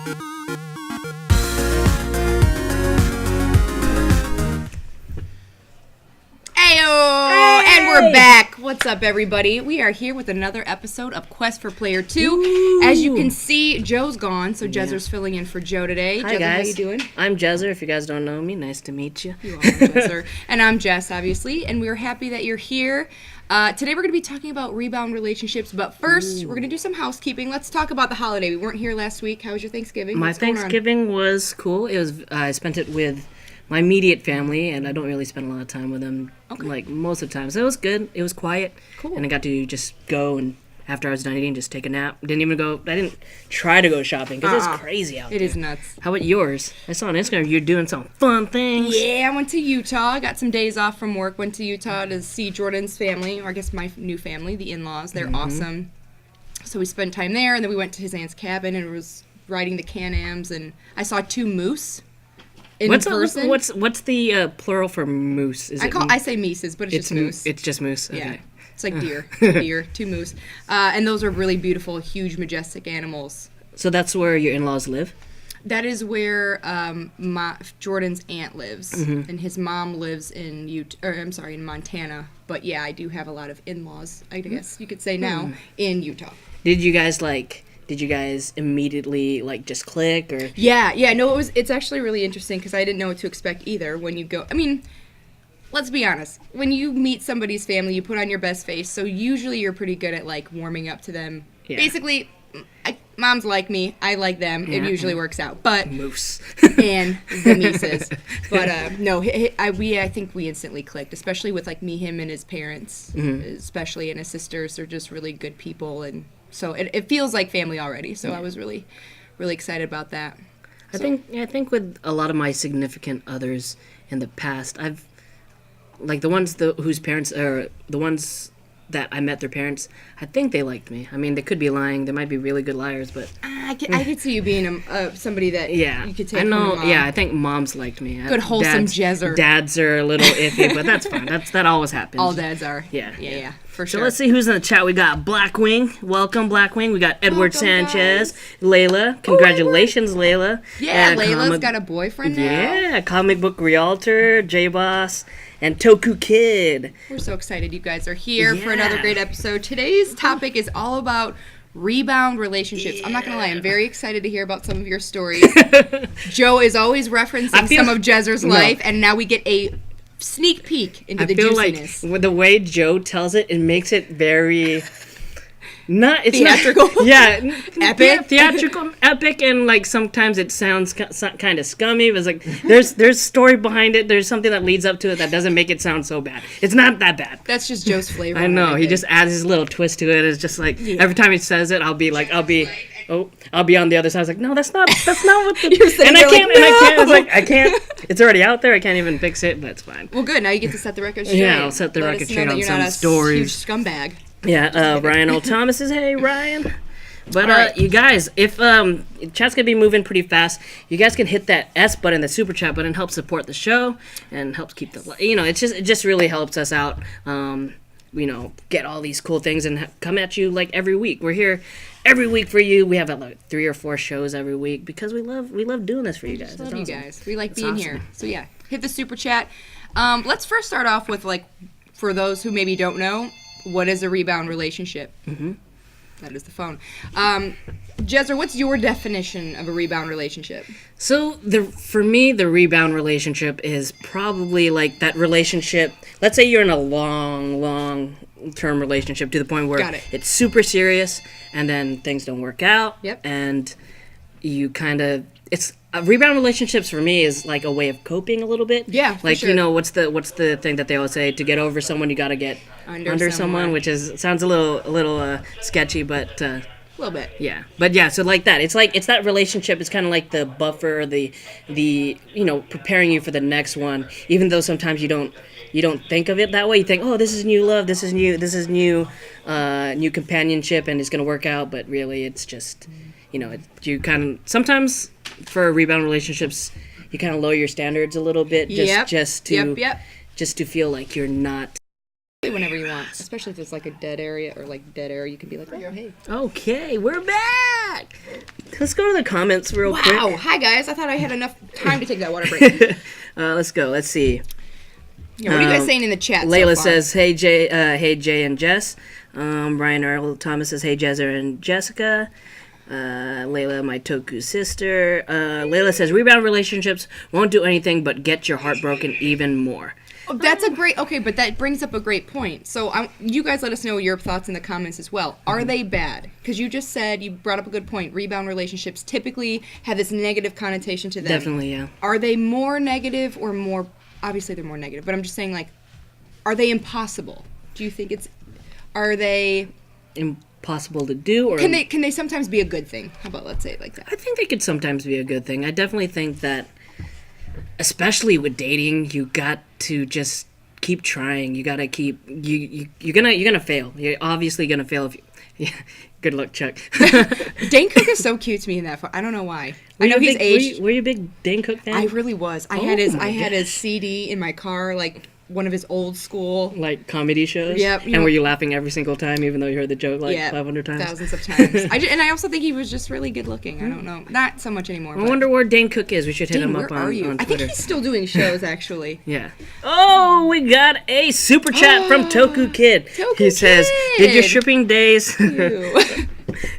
And we're back. What's up, everybody? We are here with another episode of Quest for Player 2. Ooh. As you can see, Joe's gone, so Jezzer's filling in for Joe today. Hi, Jezzer, guys. how you doing? I'm Jezzer. If you guys don't know me, nice to meet you. You are Jezzer. And I'm Jess, obviously, and we're happy that you're here. Today we're going to be talking about rebound relationships, but first, we're going to do some housekeeping. Let's talk about the holiday. We weren't here last week. How was your Thanksgiving? My Thanksgiving was cool. It was. I spent it with my immediate family, and I don't really spend a lot of time with them, like most of the time. So it was good. It was quiet. Cool. And I got to just go, and after I was done eating, just take a nap. I didn't try to go shopping because it's crazy out there. It is nuts. How about yours? I saw on Instagram you're doing some fun things. Yeah, I went to Utah. I got some days off from work. Went to Utah to see Jordan's family, or I guess my new family, the in-laws. They're awesome. So we spent time there, and then we went to his aunt's cabin and was riding the Can-Ams, and I saw 2 moose. What's the plural for moose? I say meeses, but it's just moose. It's just moose. Okay. Yeah, it's like deer, 2 moose, and those are really beautiful, huge, majestic animals. So that's where your in-laws live? That is where Jordan's aunt lives, and his mom lives in in Montana. But yeah, I do have a lot of in-laws, I guess you could say now, in Utah. Did you guys immediately just click or? Yeah. No, it's actually really interesting because I didn't know what to expect either when you go. I mean, let's be honest. When you meet somebody's family, you put on your best face. So usually you're pretty good at warming up to them. Yeah. Basically, moms like me. I like them. Yeah. It usually works out. But moose and the Mises. But no, I think we instantly clicked, especially with me, him, and his parents, especially, and his sisters. They're just really good people, and so it feels like family already. So I was really, really excited about that. I think with a lot of my significant others in the past, I've the ones whose parents are the ones that I met their parents, I think they liked me. I mean, they could be lying. They might be really good liars, but I could see you being somebody that you could take. I know. From yeah, I think moms liked me. Good wholesome Jezzer. Dads are a little iffy, but that's fine. That always happens. All dads are. Yeah. For sure. So let's see who's in the chat. We got Blackwing. Welcome, Blackwing. We got Edward Sanchez. Guys. Layla. Congratulations, Layla. Yeah, and Layla's got a boyfriend now. Yeah, comic book realtor, J-Boss, and Toku Kid. We're so excited you guys are here for another great episode. Today's topic is all about rebound relationships. I'm not going to lie. I'm very excited to hear about some of your stories. Joe is always referencing some of Jezzer's life, and now we get a sneak peek into the juiciness. Like with the way Joe tells it, it makes it very theatrical. Epic. Theatrical, epic, and sometimes it sounds kind of scummy. But it's there's story behind it. There's something that leads up to it that doesn't make it sound so bad. It's not that bad. That's just Joe's flavor. I know. He just adds his little twist to it. It's just every time he says it, I'll be on the other side. I was like, no, that's not what the... You're saying, I can't. It's already out there. I can't even fix it, but it's fine. Well, good. Now you get to set the record straight. Yeah, I'll set the record straight on some stories. Huge scumbag. Yeah, Ryan Old Thomas says, hey, Ryan. But you guys, if chat's gonna be moving pretty fast, you guys can hit that S button, the super chat button, help support the show and helps keep the it just really helps us out. Get all these cool things and come at you every week. We're here every week for you. We have 3 or 4 shows every week because we love doing this for you guys. Love you guys. We like being here. So yeah, hit the super chat. Let's first start off with for those who maybe don't know, what is a rebound relationship? That is the phone. Jezzer, what's your definition of a rebound relationship? So for me, the rebound relationship is probably that relationship. Let's say you're in a long-term relationship to the point where it's super serious, and then things don't work out. Yep. And you rebound relationships for me is a way of coping a little bit. Yeah, for sure. What's the thing that they always say? To get over someone, you got to get under someone, which sounds a little sketchy, but a little bit. Yeah, but yeah, so that it's that relationship. It's kind of like the buffer, the preparing you for the next one. Even though sometimes you don't think of it that way. You think, oh, this is new love, this is new companionship, and it's gonna work out. But really, it's just you kind of sometimes. For rebound relationships, you kind of lower your standards a little bit, just to feel like you're not. Whenever you want, especially if it's a dead area or dead air, you can be like, oh, hey. Okay, we're back. that? Let's go to the comments real quick. Wow. Hi, guys. I thought I had enough time to take that water break. Let's go. Let's see. Yeah, what are you guys saying in the chat? Layla so far? says, "Hey Jay and Jess." Brian Earl Thomas says, "Hey Jezzer and Jessica." Layla, my Toku sister. Layla says, "Rebound relationships won't do anything but get your heart broken even more." Oh, that's a great. Okay, but that brings up a great point. So you guys let us know your thoughts in the comments as well. Are they bad? Because you just said, you brought up a good point. Rebound relationships typically have this negative connotation to them. Definitely, yeah. Are they more negative or more? Obviously, they're more negative. But I'm just saying, like, are they impossible? Do you think are they impossible to do, or can they sometimes be a good thing? How about let's say it like that? I think they could sometimes be a good thing. I definitely think that, especially with dating, you got to just keep trying. You gotta keep you're gonna fail. You're obviously gonna fail if you. Yeah, good luck, Chuck. Dane Cook is so cute to me in that. I don't know why. I know he's aged. Were you a big Dane Cook fan? I really was. I had his CD in my car, like one of his old school like comedy shows. Yep. And were you laughing every single time, even though you heard the joke 500 times? Thousands of times. And I also think he was just really good looking. I don't know, not so much anymore. I wonder where Dane Cook is. We should hit him up where are you? on I Twitter. think he's still doing shows actually. Yeah. Oh, we got a super chat from Toku Kid. He says, "Did your shipping days?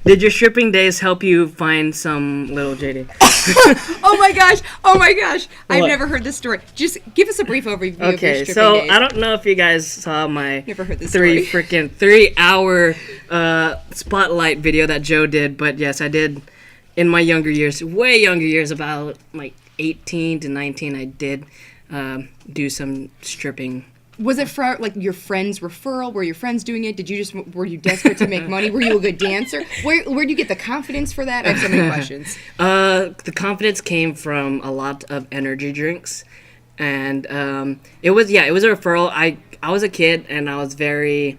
Did your shipping days help you find some little JD?" Oh my gosh! I've What? never heard this story. Just give us a brief overview of your Okay, stripping so days. I don't know if you guys saw my Never heard this 3-hour spotlight video that Joe did, but yes, I did in my younger years, way younger years, about like 18 to 19. I did do some stripping. Was it for like your friend's referral? Were your friends doing it? Were you desperate to make money? Were you a good dancer? Where'd you get the confidence for that? I have so many questions. The confidence came from a lot of energy drinks, and it was a referral. I was a kid, and I was very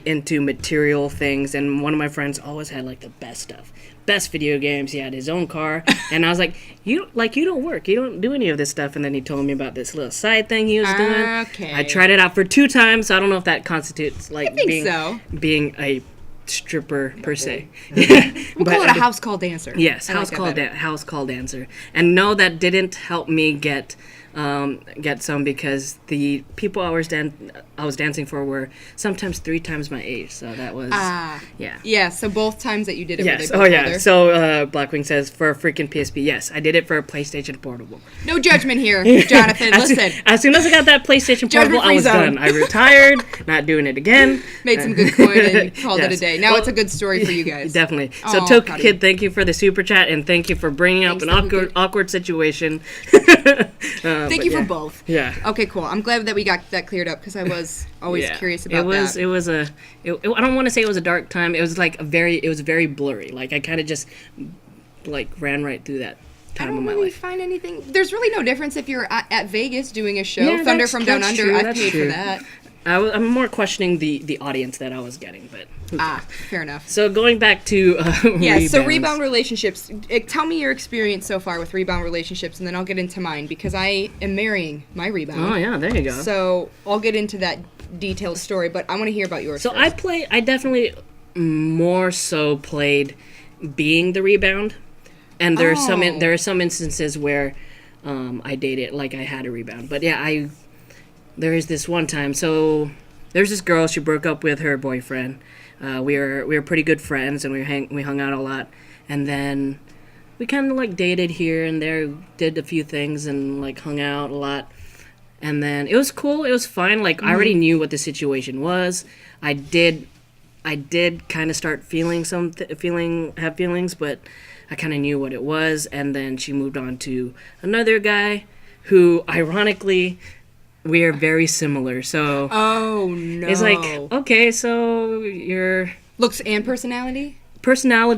into material things, and one of my friends always had like the best stuff. Best video games. He had his own car, and I was like, you don't work, you don't do any of this stuff. And then he told me about this little side thing he was doing. Okay. I tried it out for 2 times, so I don't know if that constitutes like being a stripper per se. We'll call it a house call dancer. Yes, I house like call dancer. And no, that didn't help me get some, because the people I was dancing for were sometimes 3 times my age. So that was Yeah, so both times that you did it yes. were they both older? So Blackwing says, for a freaking PSP. Yes, I did it for a PlayStation Portable. No judgment here, Jonathan. Listen. As soon as I got that PlayStation Portable, I was done. I retired, not doing it again. Made some good coin and called it a day. Now it's a good story for you guys. Definitely. So Toku Kid, thank you for the super chat, and thank you for bringing up an awkward situation. Thank you for both. Yeah. Okay, cool. I'm glad that we got that cleared up, because I was always curious about that. I don't want to say it was a dark time. It was like it was very blurry. Like I kind of just like ran right through that time of my life. Find anything. There's really no difference if you're at Vegas doing a show. Yeah, Thunder from Down Under. True, I paid for that. I'm more questioning the audience that I was getting, but fair enough. So going back to so rebound relationships. Tell me your experience so far with rebound relationships, and then I'll get into mine, because I am marrying my rebound. Oh yeah, there you go. So I'll get into that detailed story, but I want to hear about yours. So first. I definitely more so played being the rebound, and there are some instances where I dated like I had a rebound, but yeah, there is this one time. So there's this girl. She broke up with her boyfriend. We were pretty good friends, and we hung out a lot. And then we kind of like dated here and there, did a few things, and like hung out a lot. And then it was cool. It was fine. Like I already knew what the situation was. I did kind of start feeling have feelings, but I kind of knew what it was. And then she moved on to another guy, who ironically, we are very similar. So oh no, it's like, okay, so your looks and personality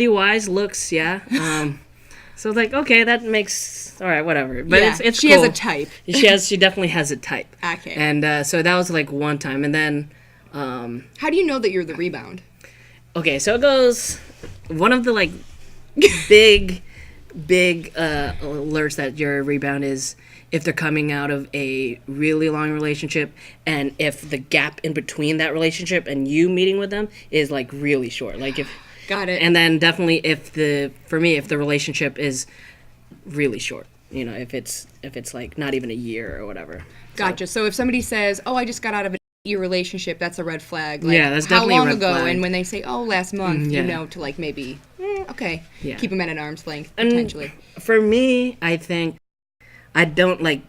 wise, looks, yeah. So like, okay, that makes all right, whatever. But it's she cool. has a type. She definitely has a type. Okay. And so that was like one time, and then how do you know that you're the rebound? Okay, so it goes, one of the like big alerts that you're a rebound is if they're coming out of a really long relationship, and if the gap in between that relationship and you meeting with them is like really short. Like Got it. And then definitely if the relationship is really short, if it's like not even a year or whatever. Gotcha. So if somebody says, "Oh, I just got out of a your relationship," that's a red flag. Like, yeah, that's how definitely long a red ago? flag. And when they say, "Oh, last month," yeah. to like maybe, okay, yeah. keep them at an arm's length And potentially. for me, I think I don't like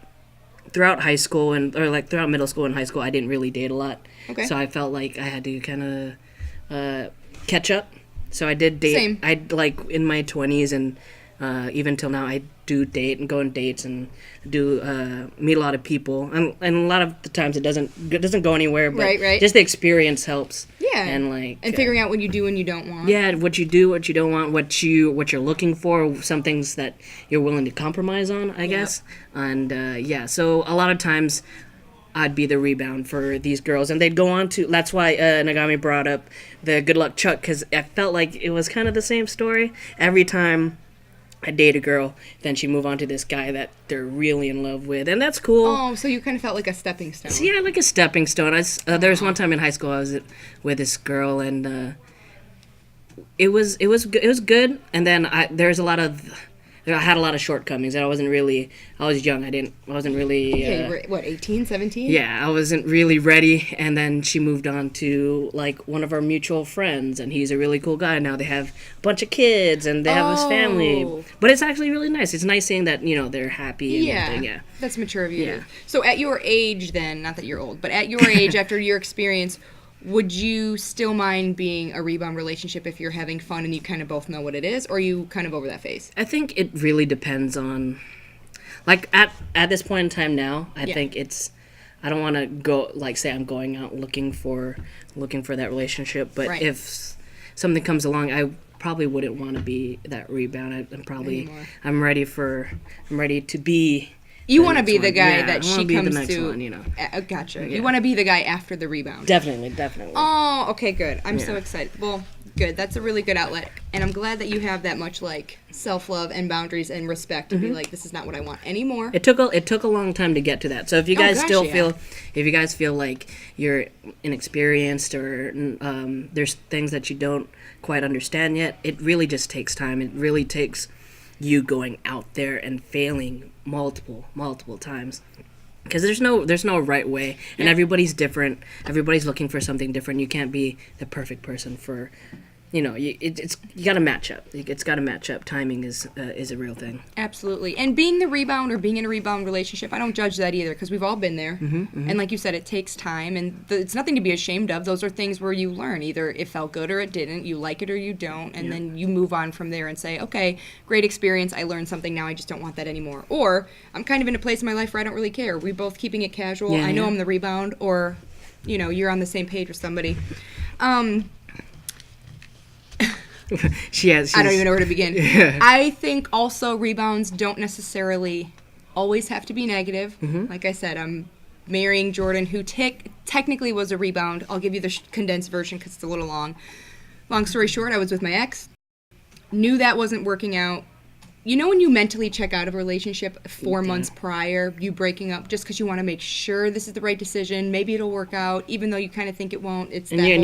throughout high school or like throughout middle school and high school, I didn't really date a lot. Okay. So I felt like I had to kind of catch up. So I did date. Same. I like in my 20s and even till now, I do date and go on dates and do meet a lot of people. And a lot of the times it doesn't go anywhere. But Right. just the experience helps. Yeah. And figuring out what you do and you don't want. Yeah, what you do, what you don't want, what you're looking for, some things that you're willing to compromise on, I guess. And so a lot of times I'd be the rebound for these girls, and they'd go on to. That's why Nagami brought up the Good Luck Chuck, because I felt like it was kind of the same story every time. I date a girl, then she move on to this guy that they're really in love with, and that's cool. Oh, so you kind of felt like a stepping stone. So, yeah, like a stepping stone. There was one time in high school I was with this girl, and it was good. And then I had a lot of shortcomings, and I was young. I wasn't really. Yeah, you were, what, 18, 17? Yeah, I wasn't really ready. And then she moved on to like one of our mutual friends, and he's a really cool guy. Now they have a bunch of kids, and they have his family. But it's actually really nice. It's nice seeing that they're happy. And everything. Yeah, that's mature of you. Yeah. So at your age, then, not that you're old, but at your age, after your experience, would you still mind being a rebound relationship if you're having fun and you kind of both know what it is, or are you kind of over that phase? I think it really depends on, like, at this point in time now, I think I don't want to go, like, say I'm going out looking for that relationship, but if something comes along, I probably wouldn't want to be that rebound. I'm ready to be. You want to be the guy that she comes the next to. One, Gotcha. Yeah. You want to be the guy after the rebound. Definitely. Oh, okay, good. I'm so excited. Well, good. That's a really good outlet, and I'm glad that you have that much like self-love and boundaries and respect to be like, this is not what I want anymore. It took a long time to get to that. So if you guys feel like you're inexperienced or there's things that you don't quite understand yet, it really just takes time. It really takes you going out there and failing multiple time because there's no right way, and everybody's different. Everybody's looking for something different. You can't be the perfect person for you gotta match up. It's gotta match up. Timing is a real thing. Absolutely. And being the rebound or being in a rebound relationship, I don't judge that either because we've all been there. And like you said, it takes time, and it's nothing to be ashamed of. Those are things where you learn. Either it felt good or it didn't. You like it or you don't, and then you move on from there and say, okay, great experience. I learned something. Now I just don't want that anymore. Or I'm kind of in a place in my life where I don't really care. We're both keeping it casual. I know I'm the rebound, or you're on the same page with somebody. I don't even know where to begin. I think also rebounds don't necessarily always have to be negative. Like I said, I'm marrying Jordan, who technically was a rebound. I'll give you the condensed version because it's a little long. Long story short, I was with my ex, knew that wasn't working out. When you mentally check out of a relationship 4 months prior, you breaking up just because you want to make sure this is the right decision, maybe it'll work out, even though you kind of think it won't. It's that whole cycle.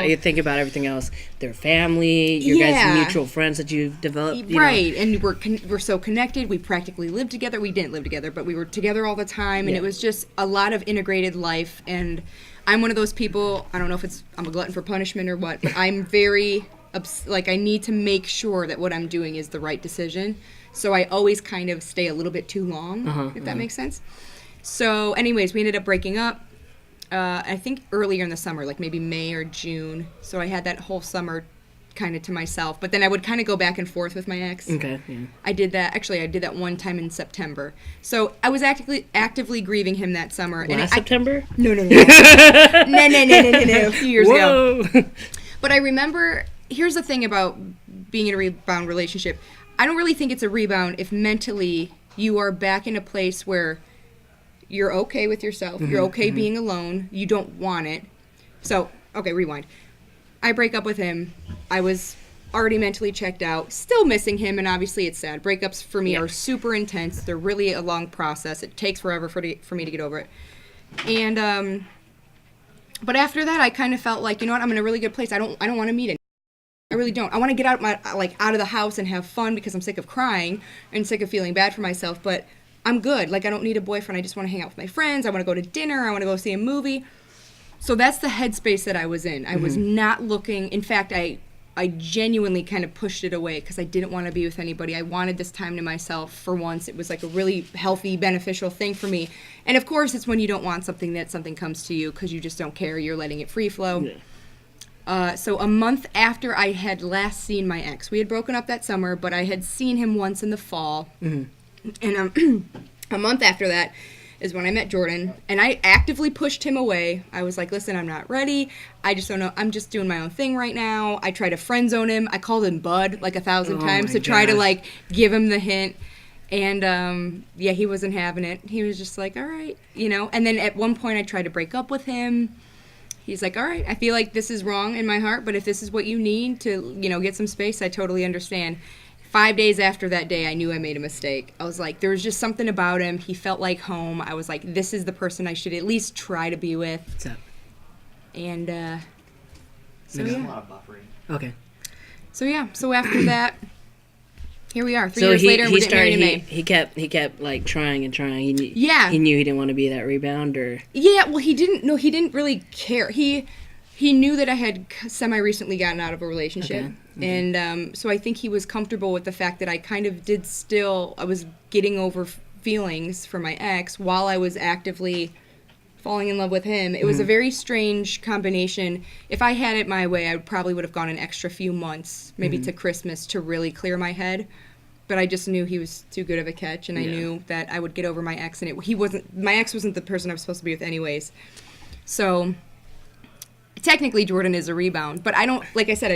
You think about everything else, their family, your guys' mutual friends that you've developed. Right, and we're so connected. We practically lived together. We didn't live together, but we were together all the time, and it was just a lot of integrated life. And I'm one of those people. I don't know if I'm a glutton for punishment or what, but I'm very. I need to make sure that what I'm doing is the right decision. So I always kind of stay a little bit too long, if that makes sense. So anyways, we ended up breaking up, I think earlier in the summer, like maybe May or June. So I had that whole summer kind of to myself. But then I would kind of go back and forth with my ex. Okay, yeah. I did that one time in September. So I was actively grieving him that summer. September? No. No, a few years ago. But I remember... Here's the thing about being in a rebound relationship. I don't really think it's a rebound if mentally you are back in a place where you're okay with yourself. You're okay being alone. You don't want it. So, okay, rewind. I break up with him. I was already mentally checked out, still missing him, and obviously it's sad. Breakups for me are super intense. They're really a long process. It takes forever for me to get over it. And, but after that, I kind of felt like, I'm in a really good place. I don't want to meet anyone. I really don't. I want to get out of the house and have fun because I'm sick of crying and sick of feeling bad for myself, but I'm good. Like, I don't need a boyfriend. I just want to hang out with my friends. I want to go to dinner. I want to go see a movie. So that's the headspace that I was in. I was not looking. In fact, I genuinely kind of pushed it away because I didn't want to be with anybody. I wanted this time to myself for once. It was like a really healthy, beneficial thing for me. And of course, it's when you don't want something that something comes to you because you just don't care. You're letting it free flow. Yeah. So a month after I had last seen my ex, we had broken up that summer, but I had seen him once in the fall. And a month after that is when I met Jordan, and I actively pushed him away. I was like, listen, I'm not ready. I just don't know. I'm just doing my own thing right now. I tried to friend zone him. I called him Bud like 1,000 times to try to like give him the hint. And he wasn't having it. He was just like, all right, And then at one point I tried to break up with him. He's like, all right, I feel like this is wrong in my heart, but if this is what you need to, get some space, I totally understand. 5 days after that day, I knew I made a mistake. I was like, there was just something about him. He felt like home. I was like, this is the person I should at least try to be with. What's up? And, There's a lot of buffering. Okay. So after that, here we are. 3 years later, and we're getting married in May. He kept like trying and trying. He knew he didn't want to be that rebound, or yeah. Well, he didn't really care. He knew that I had semi-recently gotten out of a relationship. Okay. And so I think he was comfortable with the fact that I kind of I was getting over feelings for my ex while I was actively falling in love with him. It was a very strange combination. If I had it my way, I probably would have gone an extra few months, maybe to Christmas, to really clear my head. But I just knew he was too good of a catch, and I knew that I would get over my ex, and my ex wasn't the person I was supposed to be with anyways. So technically Jordan is a rebound, but I don't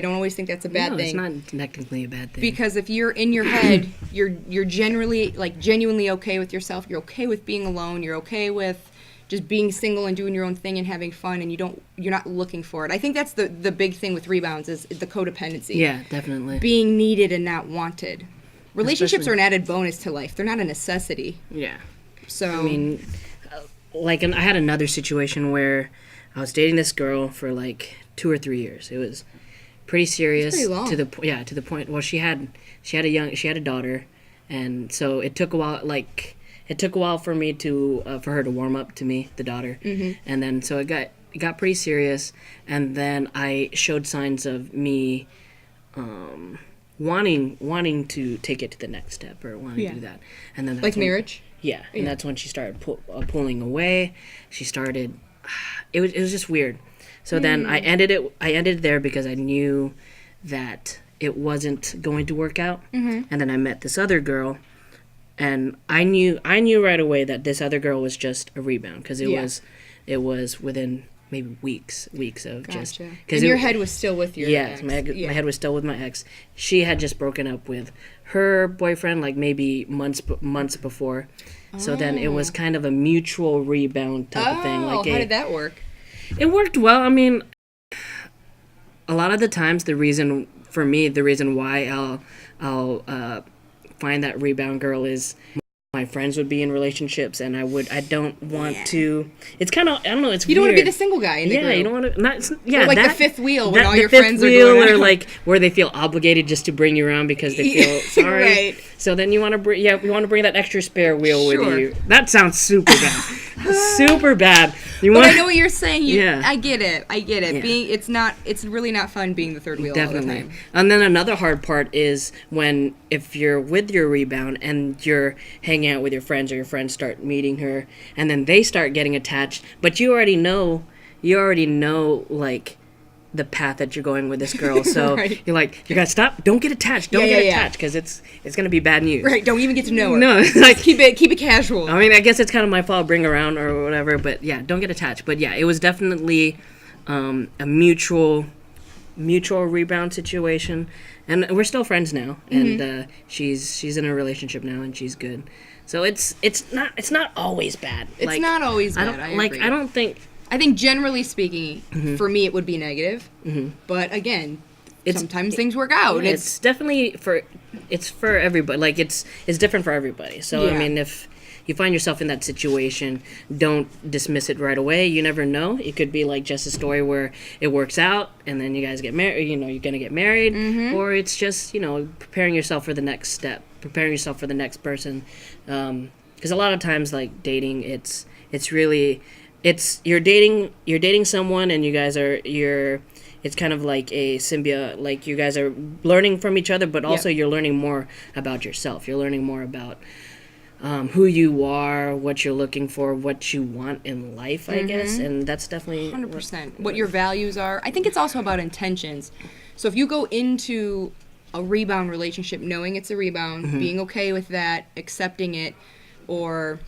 always think that's a bad thing. No, it's not technically a bad thing. Because if you're in your head, you're generally genuinely okay with yourself. You're okay with being alone. You're okay with just being single and doing your own thing and having fun, and you're not looking for it. I think that's the big thing with rebounds is the codependency. Yeah, definitely. Being needed and not wanted. Relationships are an added bonus to life. They're not a necessity. Yeah. So I mean, I had another situation where I was dating this girl for like 2 or 3 years. It was pretty serious. That's pretty long. To the point. Well, she had a daughter, and so it took a while. It took a while for me for her to warm up to me, the daughter, and then so it got pretty serious, and then I showed signs of me wanting to take it to the next step or wanting to do that, and then marriage. Yeah, and that's when she started pulling away. She started. It was just weird. So then I ended there because I knew that it wasn't going to work out. And then I met this other girl, and I knew right away that this other girl was just a rebound because it was within maybe weeks of just because your head was still with your ex. My head was still with my ex. She had just broken up with her boyfriend like maybe months before. So then it was kind of a mutual rebound type of thing. How did that work? It worked well. I mean, a lot of the times the reason why I'll find that rebound girl is my friends would be in relationships, and I don't want to. It's kind of, I don't know. It's you don't want to be the single guy in the group. You don't want to. Or the fifth wheel when all your friends are going out. Or like where they feel obligated just to bring you around because they feel sorry. Right. So then you want to bring that extra spare wheel with you. That sounds super bad. Super bad. I know what you're saying. I get it. Yeah. It's really not fun being the third wheel Definitely. all the time. And then another hard part is if you're with your rebound and you're hanging out with your friends, or your friends start meeting her, and then they start getting attached, but you already know like the path that you're going with this girl, so right. you're like, you gotta stop, don't get attached, because it's gonna be bad news. Right, don't even get to know her. No, like keep it casual. I mean, I guess it's kind of my fault, bring her around or whatever, but yeah, don't get attached. But yeah, it was definitely a mutual rebound situation, and we're still friends now, and she's in a relationship now, and she's good. So it's not always bad. It's not always bad. I think generally speaking, for me it would be negative. But again, sometimes things work out. Yeah, it's definitely for everybody. Like it's different for everybody. So I mean, if you find yourself in that situation, don't dismiss it right away. You never know. It could be like Jess's story where it works out and then you guys get married, you're going to get married, or it's just, preparing yourself for the next step, preparing yourself for the next person. Because a lot of times, like, dating, it's really, you're dating someone and you guys it's kind of like a symbiote, like you guys are learning from each other, but also you're learning more about yourself. You're learning more about who you are, what you're looking for, what you want in life, I guess, and that's definitely 100%. What your values are. I think it's also about intentions. So if you go into a rebound relationship knowing it's a rebound, being okay with that, accepting it, or,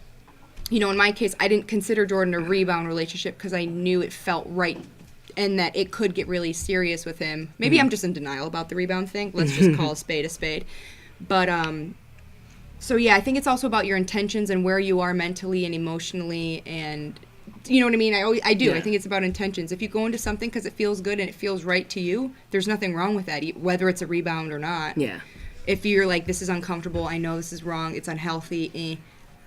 in my case, I didn't consider Jordan a rebound relationship because I knew it felt right and that it could get really serious with him. Maybe I'm just in denial about the rebound thing. Let's just call a spade a spade. But, so yeah, I think it's also about your intentions and where you are mentally and emotionally, and you know what I mean? I do. Yeah. I think it's about intentions. If you go into something because it feels good and it feels right to you, there's nothing wrong with that, whether it's a rebound or not. Yeah. If you're like, this is uncomfortable, I know this is wrong, it's unhealthy,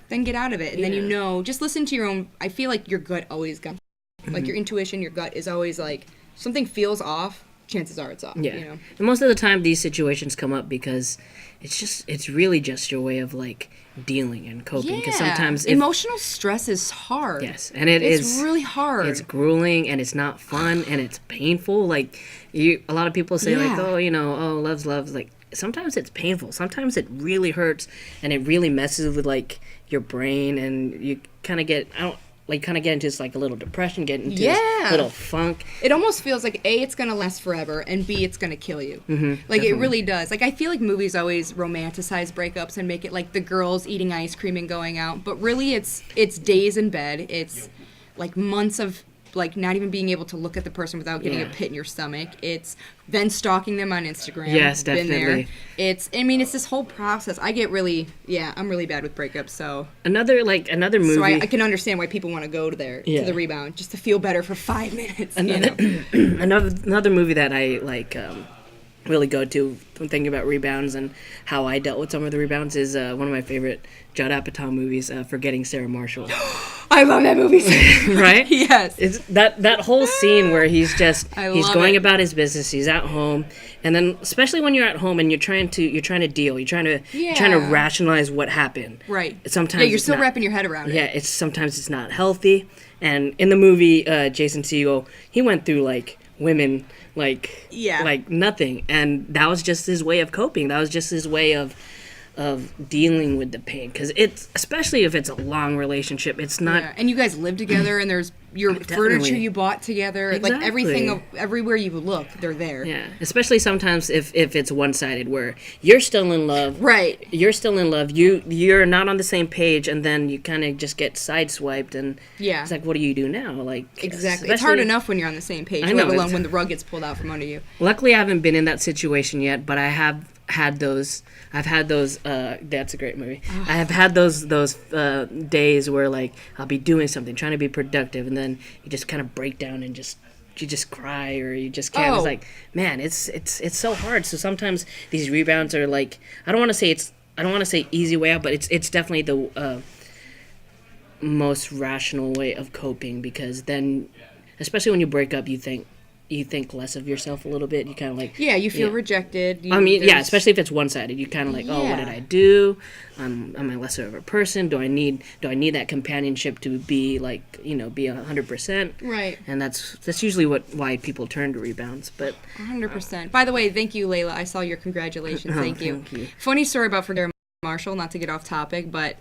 then get out of it. And then just listen to your own. I feel like your gut always got, like your intuition, your gut is always like, something feels off, chances are it's off. Yeah. And most of the time these situations come up because it's really just your way of like dealing and coping. Because sometimes emotional stress is hard. Yes, and it's really hard. It's grueling and it's not fun and it's painful. Like a lot of people say like, love's like. Sometimes it's painful. Sometimes it really hurts, and it really messes with like your brain, and you kind of get get into this like a little depression, get into this little funk. It almost feels like A, it's gonna last forever, and B, it's gonna kill you. Definitely. It really does. Like I feel like movies always romanticize breakups and make it like the girls eating ice cream and going out, but really it's days in bed. It's like months of like not even being able to look at the person without getting a pit in your stomach. It's then stalking them on Instagram. Yes, definitely. It's this whole process. I get really, I'm really bad with breakups. So another movie. So I can understand why people want to go to to the Rebound just to feel better for 5 minutes. Another movie that I like really go to when thinking about rebounds and how I dealt with some of the rebounds is one of my favorite Judd Apatow movies, Forgetting Sarah Marshall. I love that movie. Right? Yes. It's that whole scene where he's going about his business, he's at home, and then especially when you're at home and you're trying to deal, you're trying to rationalize what happened. Right. Sometimes you're still wrapping your head around it. Yeah, sometimes it's not healthy. And in the movie, Jason Segel, he went through like women like nothing, and that was just his way of coping. That was just his way of dealing with the pain, because it's, especially if it's a long relationship, it's not and you guys live together and there's your furniture you bought together. Exactly. Like everything, everywhere you look, they're there. Yeah, especially sometimes if it's one-sided, where you're still in love, right? You're still in love, you're not on the same page, and then you kind of just get sideswiped, and it's like, what do you do now? Like, exactly, it's hard enough when you're on the same page, let alone when the rug gets pulled out from under you. Luckily I haven't been in that situation yet, but I have had those. I've had those. That's a great movie. Oh. I have had those days where like I'll be doing something, trying to be productive, and then you just kind of break down and you just cry, or you just can't. It's like, man, it's so hard. So sometimes these rebounds are like, I don't want to say easy way out, but it's definitely the most rational way of coping, because then, especially when you break up, you think less of yourself a little bit. You kind of like... Yeah, you feel rejected. Especially if it's one-sided. You kind of like, what did I do? Am I lesser of a person? Do I need that companionship to be like, be 100%? Right. And that's usually why people turn to rebounds. But 100%. By the way, thank you, Layla. I saw your congratulations. Thank you. Funny story about Forgetting Marshall, not to get off topic, but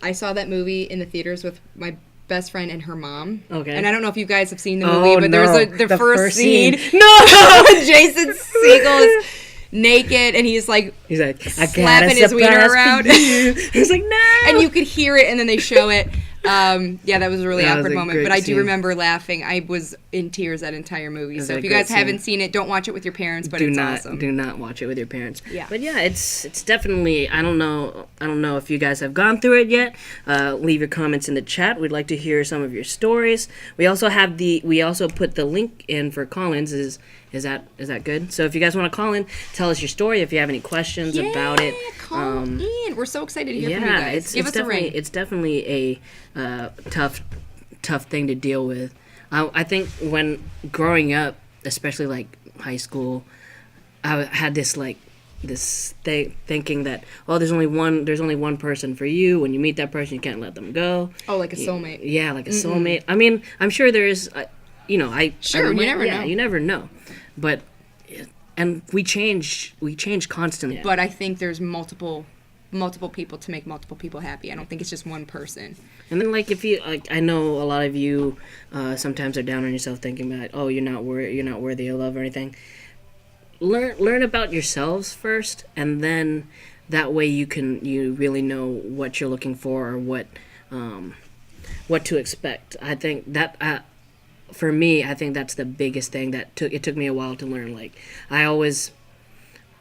I saw that movie in the theaters with my best friend and her mom. Okay. And I don't know if you guys have seen the movie, but there's the first scene. No! Jason Segel is naked, and he's like slapping his wiener around. He's like, no! And you could hear it, and then they show it. That was a really awkward moment, but I do remember laughing. I was in tears that entire movie. So if you guys haven't seen it, don't watch it with your parents, but it's awesome. Do not watch it with your parents. Yeah. But yeah, it's definitely, I don't know if you guys have gone through it yet. Leave your comments in the chat. We'd like to hear some of your stories. We also put the link in for Collins. Is that good? So if you guys want to call in, tell us your story. If you have any questions about it, call in. We're so excited to hear from you guys. Give us a ring. It's definitely a tough thing to deal with. I think when growing up, especially like high school, I had this thinking that there's only one person for you. When you meet that person, you can't let them go. Oh, like a soulmate. Yeah, like a soulmate. I mean, I'm sure there is. You never know. But and we change constantly. But I think there's multiple people to make multiple people happy. I don't think it's just one person. And then if you I know a lot of you sometimes are down on yourself thinking that you're not worthy of love or anything. Learn about yourselves first, and then that way you really know what you're looking for or what to expect. I think that for me, I think that's the biggest thing that took me a while to learn. I always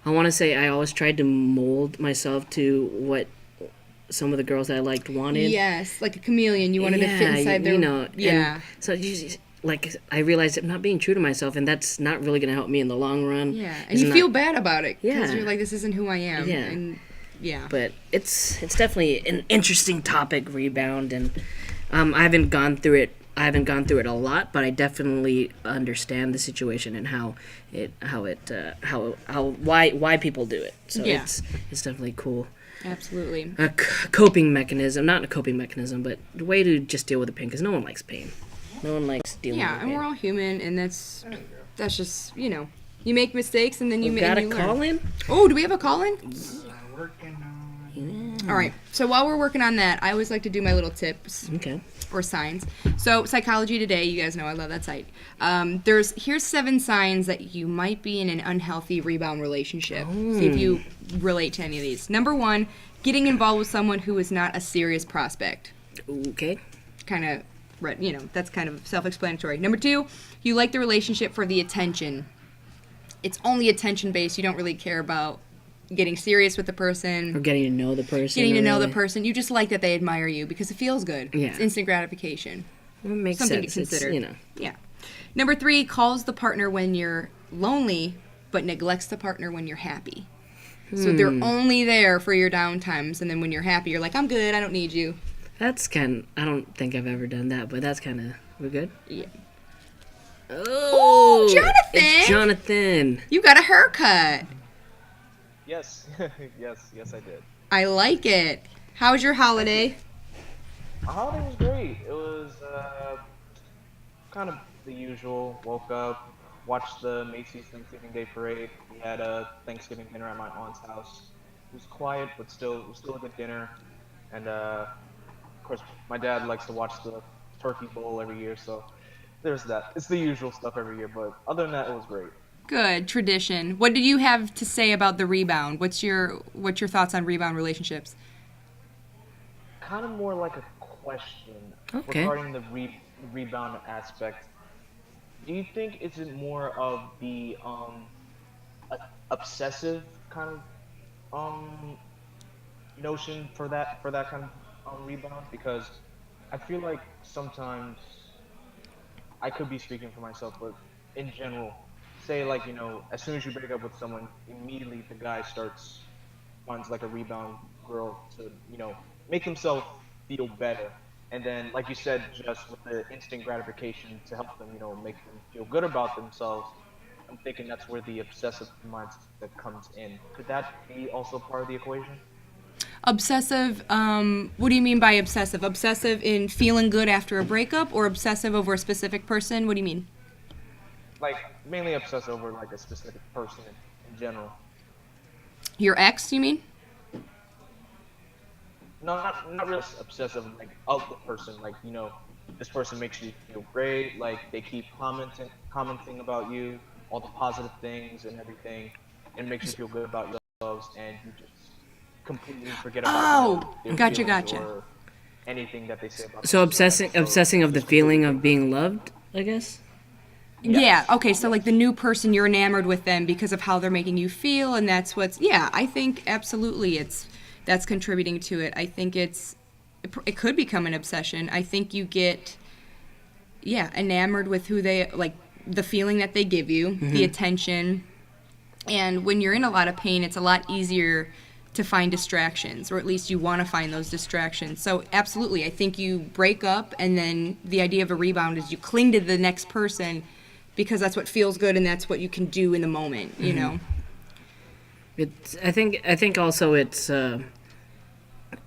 tried to mold myself to what some of the girls that I liked wanted. Yes, like a chameleon. You wanted to fit inside their... And so I realized I'm not being true to myself, and that's not really going to help me in the long run. Yeah, and you feel bad about it. Because you're like, this isn't who I am. Yeah. And, but it's definitely an interesting topic, Rebound, and I haven't gone through it a lot, but I definitely understand the situation and why people do it. So it's definitely cool. Absolutely. A coping mechanism, not a coping mechanism, but a way to just deal with the pain, because no one likes pain. No one likes dealing with pain. Yeah, and we're all human, and that's just, you make mistakes, and then you got a call in? Oh, do we have a call in? All right. So while we're working on that, I always like to do my little tips. Okay. Or signs. So Psychology Today, you guys know I love that site. Here's 7 signs that you might be in an unhealthy rebound relationship. See if you relate to any of these. Number 1, getting involved with someone who is not a serious prospect. Okay. Kind of, that's kind of self-explanatory. Number 2, you like the relationship for the attention. It's only attention-based. You don't really care about getting serious with the person. Or getting to know the person. You just like that they admire you because it feels good. Yeah. It's instant gratification. It makes Something sense. to consider. It's, Yeah. Number 3, calls the partner when you're lonely, but neglects the partner when you're happy. So they're only there for your downtimes, and then when you're happy, you're like, I'm good, I don't need you. That's I don't think I've ever done that, but that's we're good? Yeah. Oh, Jonathan! It's Jonathan. You got a haircut. Yes, yes, I did. I like it. How was your holiday? My holiday was great. It was kind of the usual. Woke up, watched the Macy's Thanksgiving Day Parade. We had a Thanksgiving dinner at my aunt's house. It was quiet, but it was still a good dinner. And of course, my dad likes to watch the Turkey Bowl every year, so there's that. It's the usual stuff every year, but other than that, it was great. Good tradition. What did you have to say about the rebound? What's your thoughts on rebound relationships? Kind of more like a question regarding the rebound aspect. Do you think is it more of the obsessive kind of notion for that kind of rebound? Because I feel like sometimes I could be speaking for myself, but in general, say as soon as you break up with someone, immediately the guy finds like a rebound girl to make himself feel better, and then like you said, just with the instant gratification to help them make them feel good about themselves. I'm thinking that's where the obsessive mindset comes in. Could that be also part of the equation? Obsessive, what do you mean by obsessive? Obsessive in feeling good after a breakup, or obsessive over a specific person? What do you mean? Like, mainly obsessed over like a specific person in general. Your ex, you mean? No, not really obsessive, like of the person. Like, this person makes you feel great. Like, they keep commenting about you, all the positive things and everything, and makes you feel good about yourselves, and you just completely forget about their gotcha. or anything that they say about So obsessing of the feeling of being loved, I guess. Yes. Yeah, okay, so like the new person, you're enamored with them because of how they're making you feel, and that's I think absolutely that's contributing to it. I think it could become an obsession. I think you get, enamored with who they, like, the feeling that they give you, the attention. And when you're in a lot of pain, it's a lot easier to find distractions, or at least you want to find those distractions. So absolutely, I think you break up, and then the idea of a rebound is you cling to the next person because that's what feels good and that's what you can do in the moment, you know? I think also it's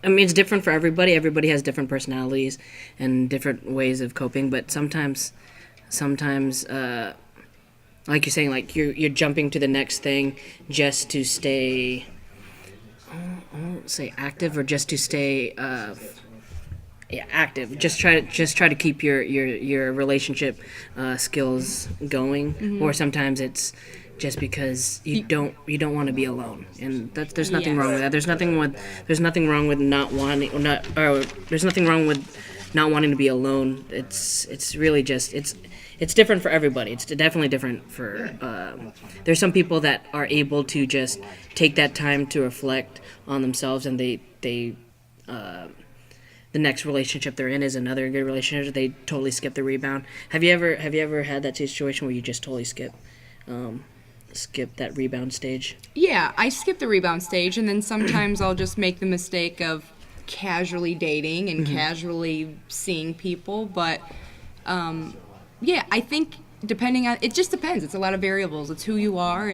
it's different for everybody. Everybody has different personalities and different ways of coping, but sometimes like you're saying, like you're jumping to the next thing just to stay, I won't say active, or just to stay active. Just try to keep your relationship skills going, or sometimes it's just because you don't want to be alone, and there's nothing wrong with that. There's nothing wrong with not wanting, there's nothing wrong with not wanting to be alone. It's really just it's different for everybody. It's definitely different for. There's some people that are able to just take that time to reflect on themselves, and they the next relationship they're in is another good relationship. They totally skip the rebound. Have you ever had that situation where you just totally skip that rebound stage? Yeah, I skip the rebound stage, and then sometimes I'll just make the mistake of casually dating and casually seeing people. But yeah, I think it just depends. It's a lot of variables. It's who you are.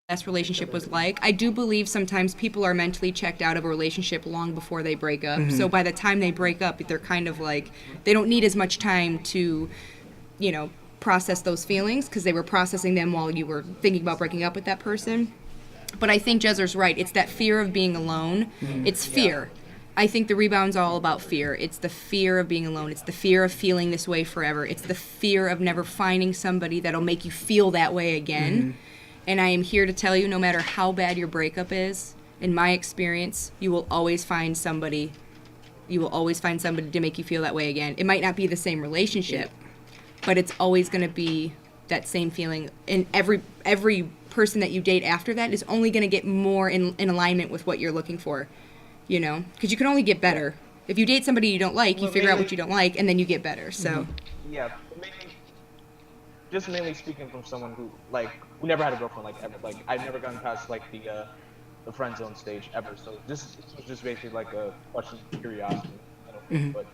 Last relationship was like. I do believe sometimes people are mentally checked out of a relationship long before they break up. So by the time they break up, they're kind of like, they don't need as much time to, process those feelings because they were processing them while you were thinking about breaking up with that person. But I think Jezzer's right. It's that fear of being alone. It's fear. I think the rebound's all about fear. It's the fear of being alone. It's the fear of feeling this way forever. It's the fear of never finding somebody that'll make you feel that way again. And I am here to tell you, no matter how bad your breakup is, in my experience, you will always find somebody. You will always find somebody to make you feel that way again. It might not be the same relationship, but it's always going to be that same feeling. And every person that you date after that is only going to get more in alignment with what you're looking for, because you can only get better. If you date somebody you don't like, you figure out what you don't like, and then you get better. So yeah, mainly speaking from someone who never had a girlfriend ever. I've never gotten past the friend zone stage ever. So this was just basically like a question of curiosity. But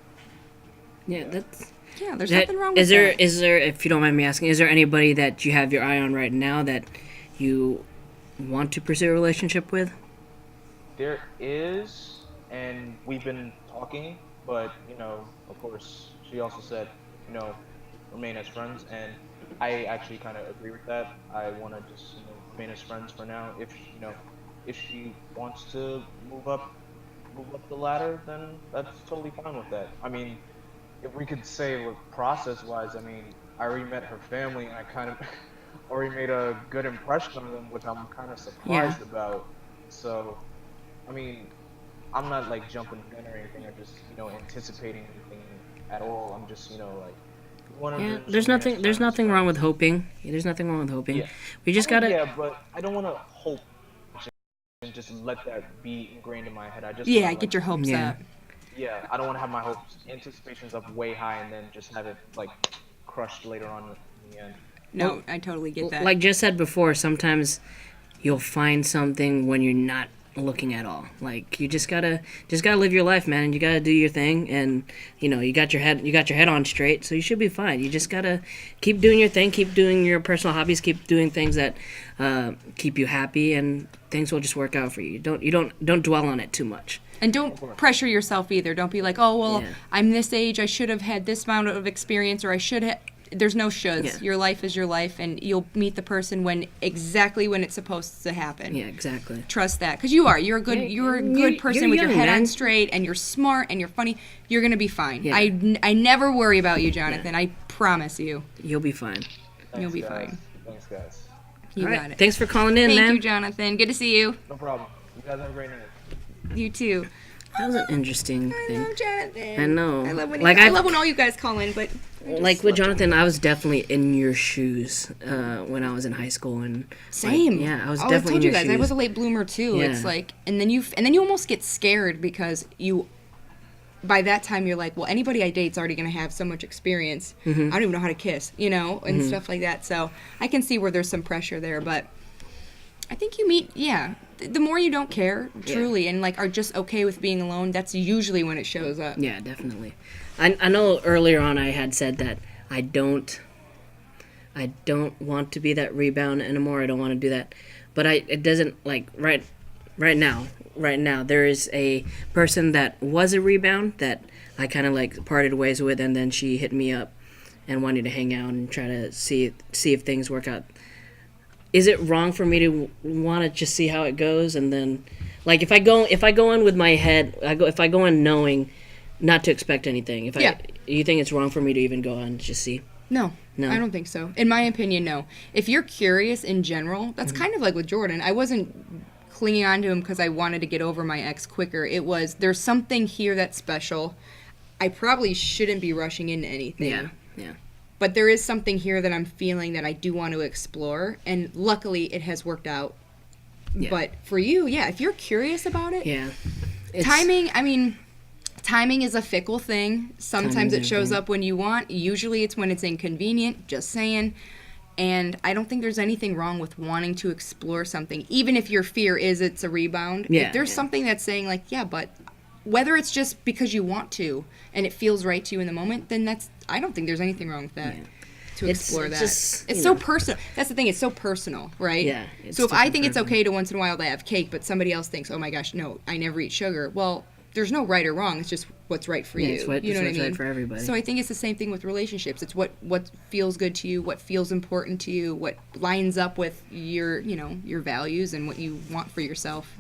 yeah, that's. Yeah, there's nothing wrong with that. Is there, if you don't mind me asking, is there anybody that you have your eye on right now that you want to pursue a relationship with? There is, and we've been talking, but, of course, she also said, remain as friends, and I actually kind of agree with that. I want to just, remain as friends for now. If she wants to move up the ladder, then that's totally fine with that. I mean, if we could say process-wise, I already met her family, and I kind of already made a good impression on them, which I'm kind of surprised about. So, I'm not jumping the gun or anything. I'm just anticipating anything at all. I'm just there's nothing wrong with hoping. There's nothing wrong with hoping. Yeah. We just gotta. Yeah, but I don't want to hope and just let that be ingrained in my head. I just get your hopes up. Yeah, I don't want to have my hopes, anticipations up way high, and then just have it crushed later on in the end. No, I totally get that. Like Jess said before, sometimes you'll find something when you're not looking at all. You just gotta live your life, man, and you gotta do your thing, and you got your head on straight, so you should be fine. You just gotta keep doing your thing, keep doing your personal hobbies, keep doing things that keep you happy, and things will just work out for you. Don't dwell on it too much. And don't pressure yourself either. Don't be like, oh, well, I'm this age, I should have had this amount of experience, or I should have. There's no shoulds. Yeah. Your life is your life, and you'll meet the person exactly when it's supposed to happen. Yeah, exactly. Trust that, because you're a good person with your head on straight, and you're smart, and you're funny. You're gonna be fine. Yeah. I never worry about you, Jonathan. Yeah. I promise you. You'll be fine. You'll be fine. Thanks, guys. You got it. Thanks for calling in, man. Thank you, Jonathan. Good to see you. No problem. You guys have a great night. You too. That was an interesting thing. I know, Jonathan. I know. I love when all you guys call in, but with Jonathan, I was definitely in your shoes when I was in high school, and same. I was definitely in your shoes. I told you guys, I was a late bloomer too. Yeah. It's and then you almost get scared because you by that time you're like, well, anybody I date's already going to have so much experience. I don't even know how to kiss, and stuff like that. So I can see where there's some pressure there, but I think you meet, the more you don't care, truly, and like are just okay with being alone, that's usually when it shows up. Yeah, definitely. I know earlier on I had said that I don't want to be that rebound anymore. I don't want to do that. But it doesn't, like, right now, there is a person that was a rebound that I kind of, like, parted ways with, and then she hit me up and wanted to hang out and try to see if things work out. Is it wrong for me to want to just see how it goes, and then, like, if I go in with my head, if I go in knowing not to expect anything, you think it's wrong for me to even go on and just see? No, I don't think so. In my opinion, no. If you're curious in general, that's kind of like with Jordan. I wasn't clinging on to him because I wanted to get over my ex quicker. It was, there's something here that's special. I probably shouldn't be rushing into anything. Yeah. But there is something here that I'm feeling that I do want to explore, and luckily it has worked out. Yeah. But for you, if you're curious about it, timing is a fickle thing. Sometimes it shows up when you want. Usually it's when it's inconvenient, just saying. And I don't think there's anything wrong with wanting to explore something, even if your fear is it's a rebound. If there's something that's saying, like, but whether it's just because you want to and it feels right to you in the moment, then I don't think there's anything wrong with that. To explore that. It's so personal. That's the thing. It's so personal, right? Yeah. So if I think it's okay to once in a while to have cake, but somebody else thinks, oh my gosh, no, I never eat sugar. Well, there's no right or wrong. It's just what's right for you. You know what I mean? Right for everybody. So I think it's the same thing with relationships. It's what feels good to you, what feels important to you, what lines up with your values and what you want for yourself.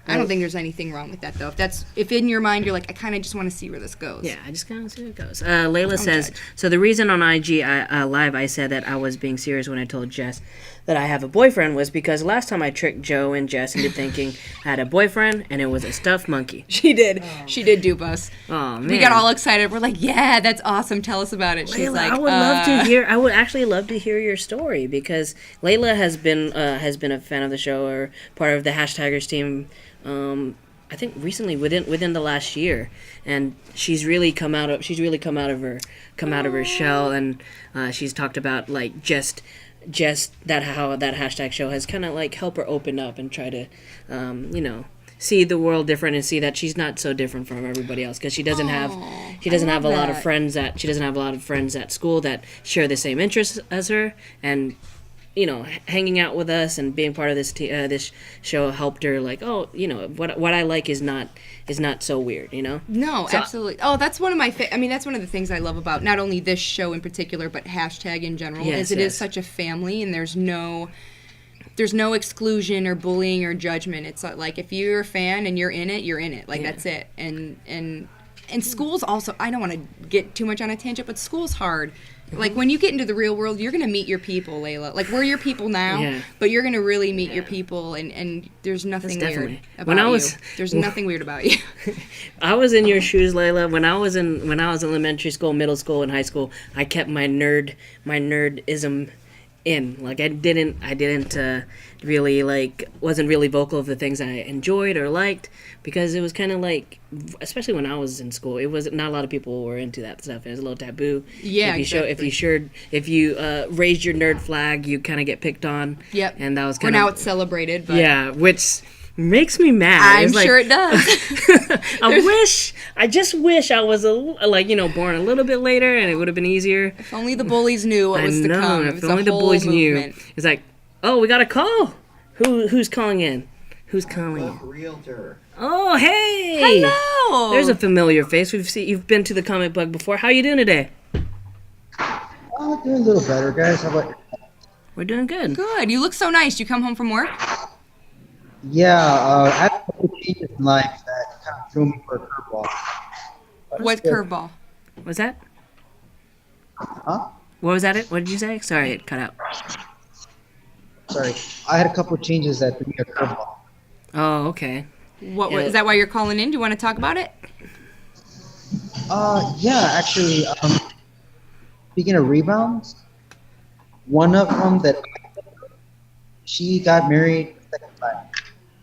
I don't think there's anything wrong with that, though. If in your mind you're like, I kind of just want to see where this goes. Yeah, I just kind of want to see where it goes. Layla says, so the reason on IG Live I said that I was being serious when I told Jess that I have a boyfriend was because last time I tricked Joe and Jess into thinking I had a boyfriend, and it was a stuffed monkey. She did. Oh. She did dupe us. Oh, man. We got all excited. We're like, yeah, that's awesome. Tell us about it. She's Layla, like, I would actually love to hear your story, because Layla has been a fan of the show, or part of the #Tigers team. I think recently within the last year, and she's really come out of her shell, and she's talked about like just how that hashtag show has kind of like helped her open up and try to see the world different and see that she's not so different from everybody else, because she doesn't have a lot of friends at school that share the same interests as her, and hanging out with us and being part of this show helped her, like, what I like is not so weird, No, so, absolutely. Oh, that's one of my that's one of the things I love about not only this show in particular, but hashtag in general, is such a family, and there's no exclusion or bullying or judgment. It's like, if you're a fan and you're in it. Like, that's it. And school's also, I don't want to get too much on a tangent, but school's hard. Like, when you get into the real world, you're going to meet your people, Layla. Like, we're your people now, but you're going to really meet your people, and there's nothing weird about you. There's nothing weird about you. I was in your shoes, Layla. When I was in elementary school, middle school, and high school, I kept my nerdism in. Like, I didn't really, like, wasn't really vocal of the things I enjoyed or liked, because it was kind of like, especially when I was in school, it was not a lot of people were into that stuff. It was a little taboo. Yeah, if you raised your nerd flag, you kind of get picked on. Yep. And that was kind of, now it's celebrated. But yeah, which makes me mad. I'm sure it does. I just wish I was born a little bit later, and it would have been easier. If only the bullies knew what was to come. If only the bullies knew. It's like, oh, we got a call. Who's calling in? Who's calling in? Realtor. Oh, hey! Hello! There's a familiar face. You've been to the Comic Bug before. How you doing today? Oh, doing a little better, guys. How about you? We're doing good. Good. You look so nice. You come home from work? Yeah, I had a couple changes in life that kind of threw me for a curveball. What curveball? What's that? Huh? What was that? What did you say? Sorry, it cut out. Sorry. I had a couple changes that threw me a curveball. Oh, okay. Is that why you're calling in? Do you want to talk about it? Yeah, actually, speaking of rebounds, one of them she got married the second time.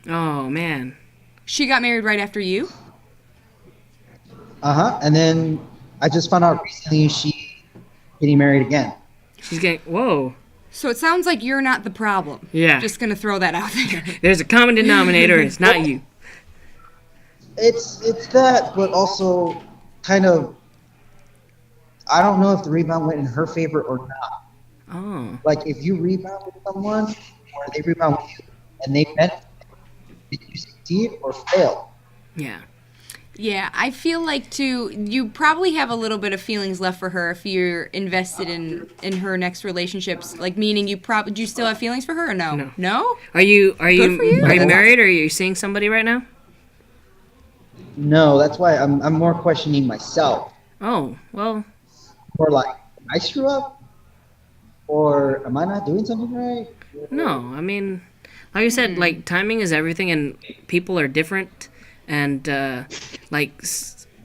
Oh, man. She got married right after you? And then I just found out recently she's getting married again. She's getting whoa. So it sounds like you're not the problem. Yeah. Just gonna throw that out there. There's a common denominator. It's not you. It's that, but also kind of. I don't know if the rebound went in her favor or not. Oh. Like if you rebound with someone, or they rebound with you, and they met, did you succeed or fail? Yeah. Yeah, I feel like too. You probably have a little bit of feelings left for her if you're invested in her next relationships. Like meaning do you still have feelings for her or no? No. No? Are you for you. married or are you seeing somebody right now? No, that's why I'm more questioning myself. Oh, well, Or like, did I screw up? Or am I not doing something right? no. I mean, like I said, like timing is everything and people are different and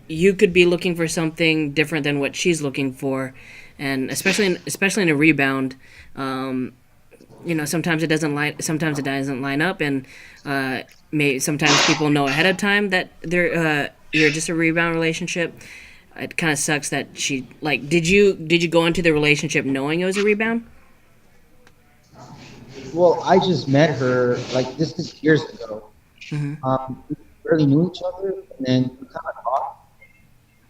you could be looking for something different than what she's looking for, and especially in a rebound, sometimes it doesn't line up, and sometimes people know ahead of time that you're just a rebound relationship. It kind of sucks that she did you go into the relationship knowing it was a rebound? Well, I just met her like this is years ago. We barely knew each other, and then we kind of talked.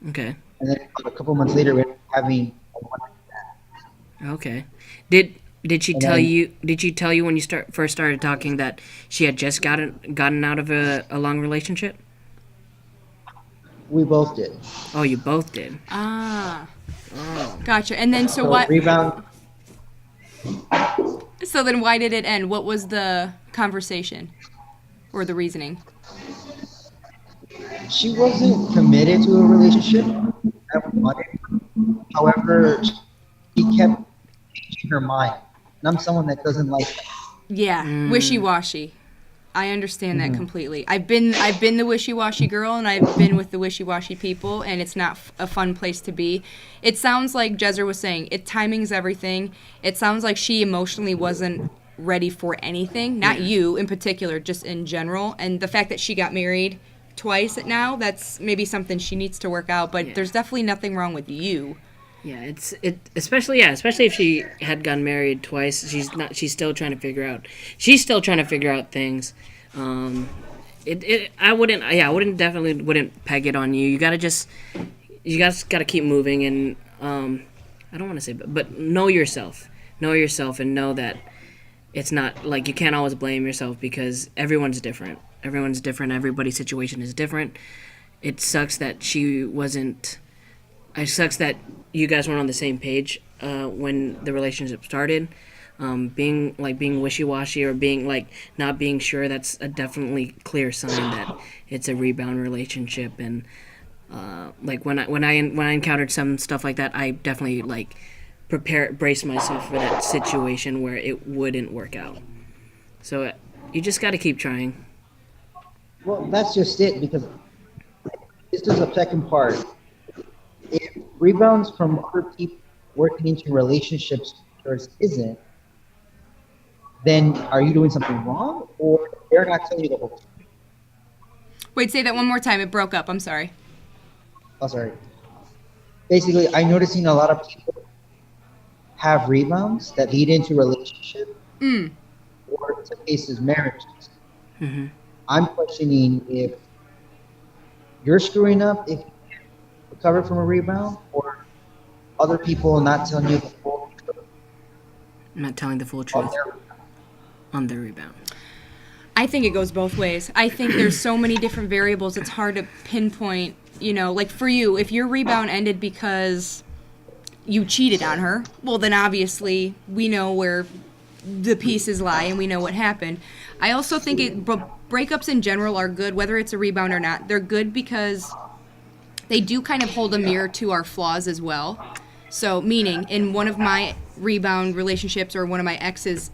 Okay. And then a couple months later, we were having a one-night Okay. Did she And tell then- you? Did she tell you when you first started talking that she had just gotten out of a long relationship? We both did. Oh, you both did. Ah. Gotcha. And then so what? Rebound. So then why did it end? What was the conversation or the reasoning? She wasn't committed to a relationship. I wanted. However, she kept changing her mind, and I'm someone that doesn't like that. Yeah, wishy-washy. I understand that completely. I've been the wishy-washy girl, and I've been with the wishy-washy people, and it's not a fun place to be. It sounds like Jezzer was saying, timing's everything. It sounds like she emotionally wasn't ready for anything. Not you in particular, just in general. And the fact that she got married twice now, that's maybe something she needs to work out. But there's definitely nothing wrong with you. Yeah, especially if she had gotten married twice, she's still trying to figure out things. I wouldn't peg it on you. You guys gotta keep moving, and I don't want to say but know yourself and know that it's not like you can't always blame yourself because everyone's different. Everybody's situation is different. It sucks that it sucks that you guys weren't on the same page when the relationship started. Being wishy-washy or being not being sure, that's a definitely clear sign that it's a rebound relationship. And when I encountered some stuff like that, I definitely brace myself for that situation where it wouldn't work out. So you just got to keep trying. Well, that's just it, because this is the second part. If rebounds from other people working into relationships yours isn't, then are you doing something wrong, or they're not telling you the whole truth? Wait, say that one more time. It broke up. I'm sorry. Oh, sorry. Basically, I'm noticing a lot of people have rebounds that lead into relationship, or in some cases, marriages. Mm-hmm. I'm questioning if you're screwing up if you can't recover from a rebound, or other people not telling you the full truth I'm not telling the full on truth their rebound. on the rebound. I think it goes both ways. I think there's so many different variables, it's hard to pinpoint, like for you, if your rebound ended because you cheated on her, well then obviously we know where the pieces lie and we know what happened. I also think breakups in general are good, whether it's a rebound or not. They're good because they do kind of hold a mirror to our flaws as well. So meaning in one of my rebound relationships or one of my exes,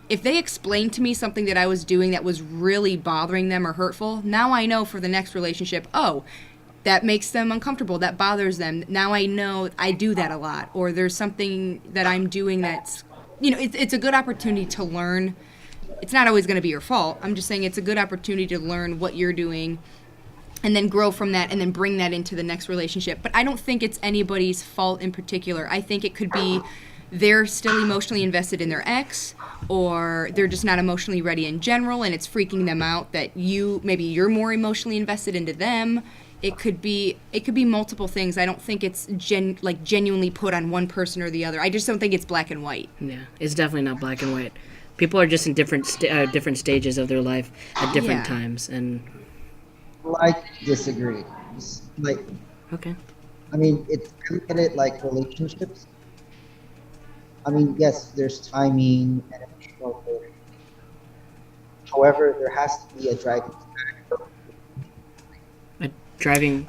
if they explained to me something that I was doing that was really bothering them or hurtful, now I know for the next relationship, that makes them uncomfortable, that bothers them. Now I know I do that a lot, or there's something that I'm doing that's, it's a good opportunity to learn. It's not always going to be your fault. I'm just saying it's a good opportunity to learn what you're doing and then grow from that and then bring that into the next relationship. But I don't think it's anybody's fault in particular. I think it could be they're still emotionally invested in their ex, or they're just not emotionally ready in general, and it's freaking them out that maybe you're more emotionally invested into them. It could be multiple things. I don't think it's genuinely put on one person or the other. I just don't think it's black and white. Yeah, it's definitely not black and white. People are just in different stages of their life at different times, and I disagree. It's like, okay. I mean, I look at it like relationships. I mean, yes, there's timing and emotional effort. However, there has to be a driving factor.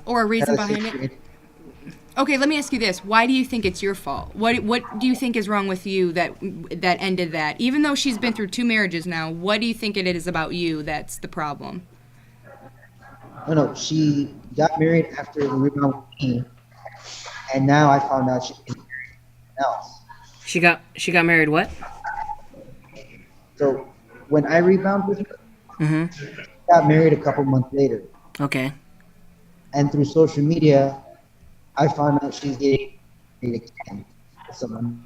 Or a reason behind it. Okay, let me ask you this. Why do you think it's your fault? What do you think is wrong with you that ended that? Even though she's been through 2 marriages now, what do you think it is about you that's the problem? No, she got married after the rebound with me, and now I found out she was married to someone else. She got married what? So when I rebound with her, Mm-hmm. she got married a couple months later. Okay. And through social media, I found out she's getting married again with someone.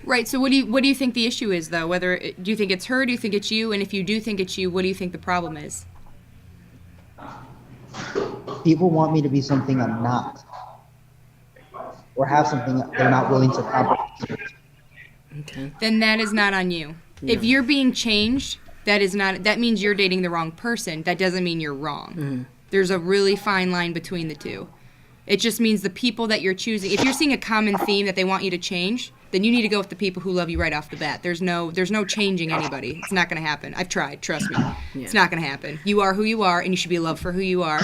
Right. So what do you think the issue is, though? Do you think it's her? Do you think it's you? And if you do think it's you, what do you think the problem is? People want me to be something I'm not, or have something they're not willing to compromise. Okay. Then that is not on you. Yeah. If you're being changed, that means you're dating the wrong person. That doesn't mean you're wrong. Mm-hmm. There's a really fine line between the two. It just means the people that you're choosing. If you're seeing a common theme that they want you to change, then you need to go with the people who love you right off the bat. There's no changing anybody. It's not going to happen. I've tried. Trust me. Yeah. It's not going to happen. You are who you are, and you should be loved for who you are.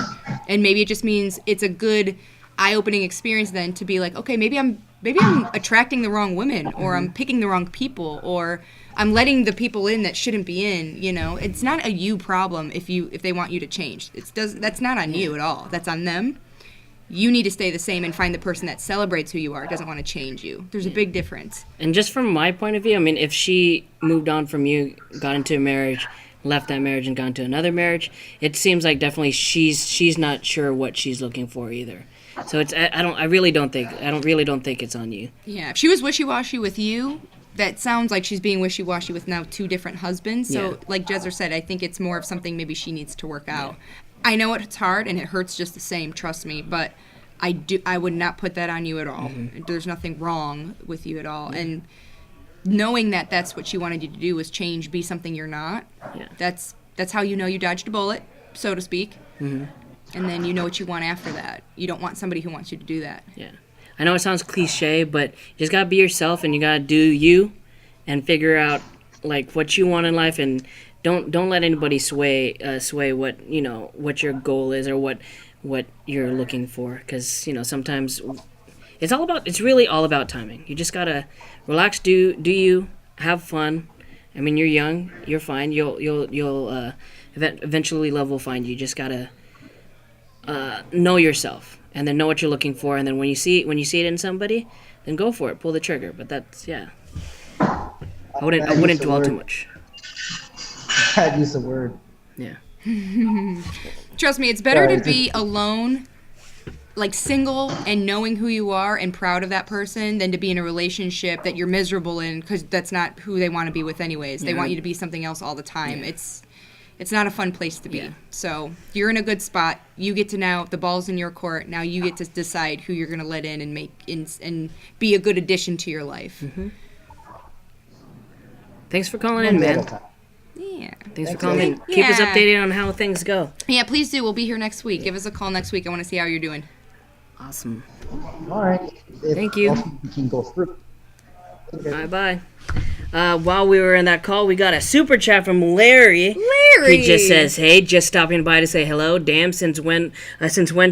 And maybe it just means it's a good eye-opening experience then to be like, okay, maybe I'm attracting the wrong women, or I'm picking the wrong people, or I'm letting the people in that shouldn't be in. You know, it's not a you problem if they want you to change. That's not on you at all. That's on them. You need to stay the same and find the person that celebrates who you are, doesn't want to change you. There's a big difference. And just from my point of view, I mean, if she moved on from you, got into a marriage, left that marriage and got into another marriage, it seems like definitely she's not sure what she's looking for either. So I really don't think it's on you. Yeah, if she was wishy-washy with you, that sounds like she's being wishy-washy with now 2 different husbands. So, like Jezzer said, I think it's more of something maybe she needs to work out. I know it's hard and it hurts just the same, trust me, but I would not put that on you at all. Mm-hmm. There's nothing wrong with you at all. Mm-hmm. And knowing that that's what she wanted you to do was change, be something you're not. Yeah. That's how you know you dodged a bullet, so to speak. Mm-hmm. And then you know what you want after that. You don't want somebody who wants you to do that. Yeah. I know it sounds cliche, but you just gotta be yourself and you gotta do you and figure out like what you want in life, and don't let anybody sway what your goal is or what you're looking for, because sometimes it's really all about timing. You just gotta relax, do you, have fun. I mean, you're young, you're fine. You'll eventually love will find you. You just gotta know yourself and then know what you're looking for, and then when you see it in somebody, then go for it, pull the trigger. But that's I wouldn't dwell too much. I'd use the word. Yeah. Trust me, it's better to be alone, like single, and knowing who you are and proud of that person, than to be in a relationship that you're miserable in, because that's not who they want to be with anyways. They want you to be something else all the time. Yeah. It's not a fun place to be. Yeah. So you're in a good spot. You get to now, the ball's in your court. Now you get to decide who you're going to let in and make and be a good addition to your life. Mm-hmm. Thanks for calling in, man. Yeah. Thanks for calling in. Keep us updated on how things go. Yeah, please do. We'll be here next week. Give us a call next week. I want to see how you're doing. Awesome. All right. Thank you. We can go through. Bye. While we were in that call, we got a super chat from Larry. Larry! He just says, "Hey, just stopping by to say hello. Damn, since when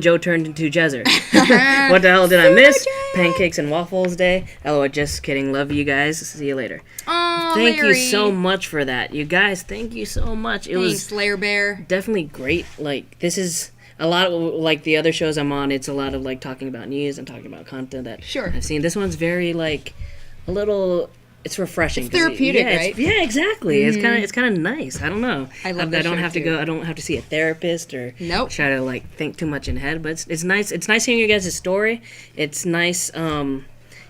Joe turned into Jezzer? What the hell did I miss? Pancakes and waffles day. LOL, just kidding. Love you guys. See you later." Oh, thank Larry. you so much for that, you guys. Thank you so much. It was Lair Bear. Definitely great. Like, this is a lot of, like, the other shows I'm on. It's a lot of like talking about news and talking about content that Sure. I've seen. This one's very like a little it's refreshing. It's therapeutic, right? Yeah, exactly. It's kind of nice. I don't know. I love I that don't show, have to too. go. I don't have to see a therapist or Nope. try to like think too much in head. But it's nice. It's nice hearing you guys' story. It's nice.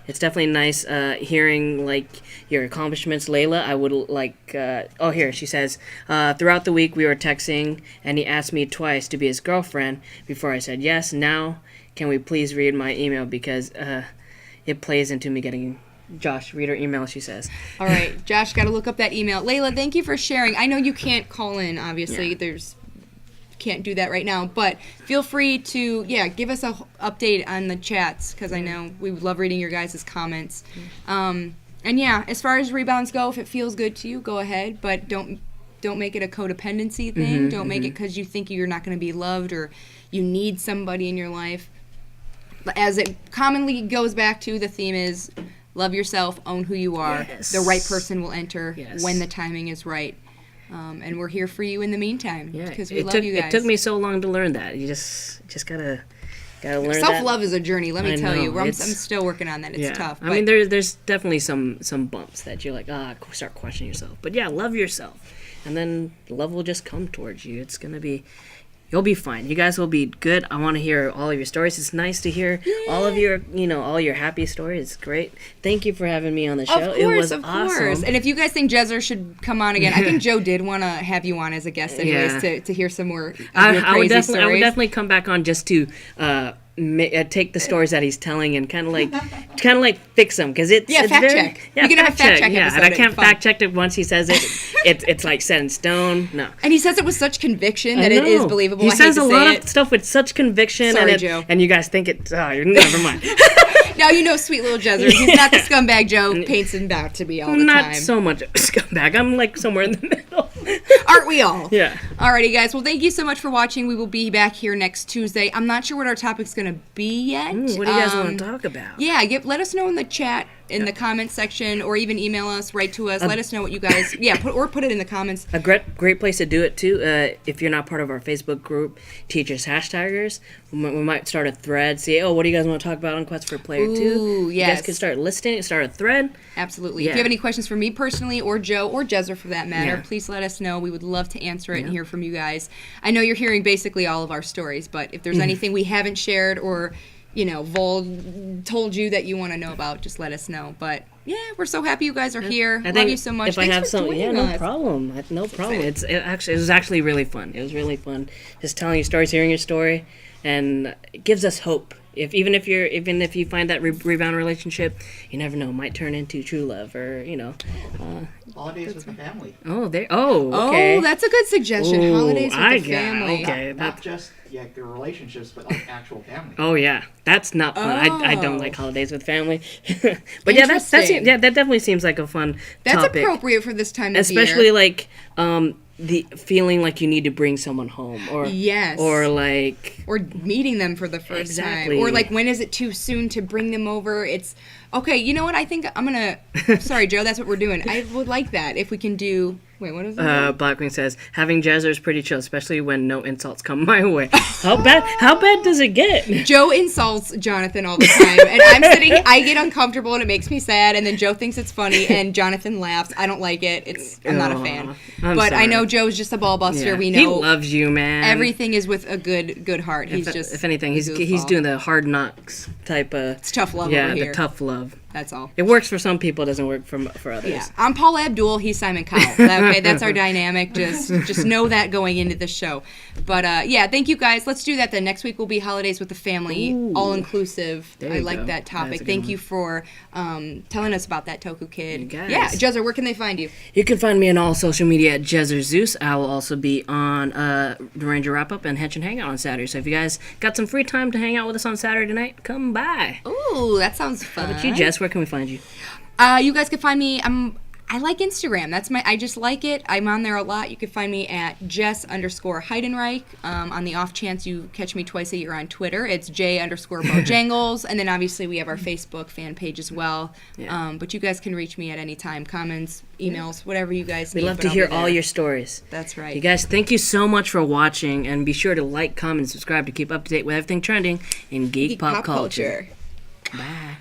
It's definitely nice hearing like your accomplishments, Layla. I would like. Oh, here she says. Throughout the week we were texting, and he asked me twice to be his girlfriend before I said yes. Now, can we please read my email because it plays into me getting. Josh, read her email, she says. All right, Josh, got to look up that email. Layla, thank you for sharing. I know you can't call in, obviously. Yeah. Can't do that right now, but feel free to, give us a update on the chats, because I know we would love reading your guys' comments. And yeah, as far as rebounds go, if it feels good to you, go ahead, but don't make it a codependency thing. Don't make it because you think you're not going to be loved or you need somebody in your life. As it commonly goes back to, the theme is love yourself, own who you are. Yes. The right person will enter Yes. when the timing is right. And we're here for you in the meantime because we love took, you guys. It took me so long to learn that. You just gotta learn that. Self-love is a journey, let me tell know, you. I'm still working on that. It's tough. I mean, there's definitely some bumps that you're like, start questioning yourself. But yeah, love yourself. And then love will just come towards you. It's going to be... You'll be fine. You guys will be good. I want to hear all of your stories. It's nice to hear all of your, all your happy stories. It's great. Thank you for having me on the show. Of course, it was of awesome. course. And if you guys think Jezzer should come on again, I think Joe did want to have you on as a guest anyways to hear some more of your I would crazy stories. definitely come back on just to take the stories that he's telling and kind of like fix them because it's fact very, check. We can have a fact check yeah, episode. and I can't It's fun. fact check it once he says it. It's like set in stone. No. And he says it with such conviction that I it is know. believable. He I says hate a to lot say of stuff with such conviction, Sorry, and Joe. and you guys think never mind. Now you know sweet little Jezzer. He's not the scumbag Joe paints him out to be all the Not time. so much scumbag. I'm like somewhere in the middle. Aren't we all? Yeah. Alrighty, guys. Well, thank you so much for watching. We will be back here next Tuesday. I'm not sure what our topic's going to be yet. What do you guys want to talk about? Yeah, let us know in the chat, in the comments section, or even email us, write to us. Let us know what you guys, put it in the comments. A great place to do it too. If you're not part of our Facebook group, Teachers Hashtaggers, we might start a thread. See, what do you guys want to talk about on Quest for Player 2? Ooh, You yes. guys can start listing, start a thread. Absolutely. If Yeah. you have any questions for me personally, or Joe, or Jezzer for that matter, Yeah. please let us know. We would love to answer it and hear from you guys. I know you're hearing basically all of our stories, but if there's anything we haven't shared or, Vol told you that you want to know about, just let us know. But yeah, we're so happy you guys are here. I Love think you so much. If Thanks I have for some, joining no us. problem. No problem. It was actually really fun. It was really fun just telling you stories, hearing your story, and it gives us hope. Even if you find that rebound relationship, you never know, it might turn into true love or Holidays with the family. Okay. Oh, that's a good suggestion. Ooh, Holidays with I the got- family. okay. Not just the relationships, but like actual family. Oh yeah, that's not fun. I don't Oh. like holidays with family. But yeah, that Interesting. definitely seems like a fun That's topic. appropriate for this time of Especially year. like the feeling like you need to bring someone home or Yes. or like Or meeting them for the first Exactly. time. Or like, when is it too soon to bring them over? It's okay. You know what? I think I'm gonna. Sorry, Joe. That's what we're doing. I would like that if we can do. Wait, what is it? Blackwing says having Jezzer is pretty chill, especially when no insults come my way. How bad does it get? Joe insults Jonathan all the time, and I'm sitting. I get uncomfortable, and it makes me sad. And then Joe thinks it's funny, and Jonathan laughs. I don't like it. I'm not a fan. I'm But I sorry. know Joe's just a ball buster. Yeah. We know He loves you, man. everything is with a good heart. He's just. if anything, a he's goofball. doing the hard knocks type of. It's tough love Yeah, over the here. tough love. That's all. It works for some people, doesn't work for others. Yeah, I'm Paul Abdul. He's Simon Cowell. Okay, that's our dynamic. Just know that going into the show. But yeah, thank you guys. Let's do that then. Next week will be holidays with the family, Ooh. all inclusive. There I you like go. that That's topic. a good Thank one. you for telling us about that Toku Kid. You guys. Yeah, Jezzer, where can they find you? You can find me on all social media at Jezzer Zeus. I will also be on the Ranger Wrap Up and Henshin Hangout on Saturday. So if you guys got some free time to hang out with us on Saturday night, come by. Ooh, that sounds fun. How about you, Jess? Where can we find you? You guys can find me. I like Instagram. I just like it. I'm on there a lot. You can find me at Jess_Heidenreich. On the off chance you catch me twice a year on Twitter, it's J_Bojangles. And then obviously we have our Facebook fan page as well. Yeah. But you guys can reach me at any time. Comments, emails, whatever you guys We need. love but to I'll hear be all there. your stories. That's right. You guys, thank you so much for watching, and be sure to like, comment, and subscribe to keep up to date with everything trending in geek pop culture. Bye.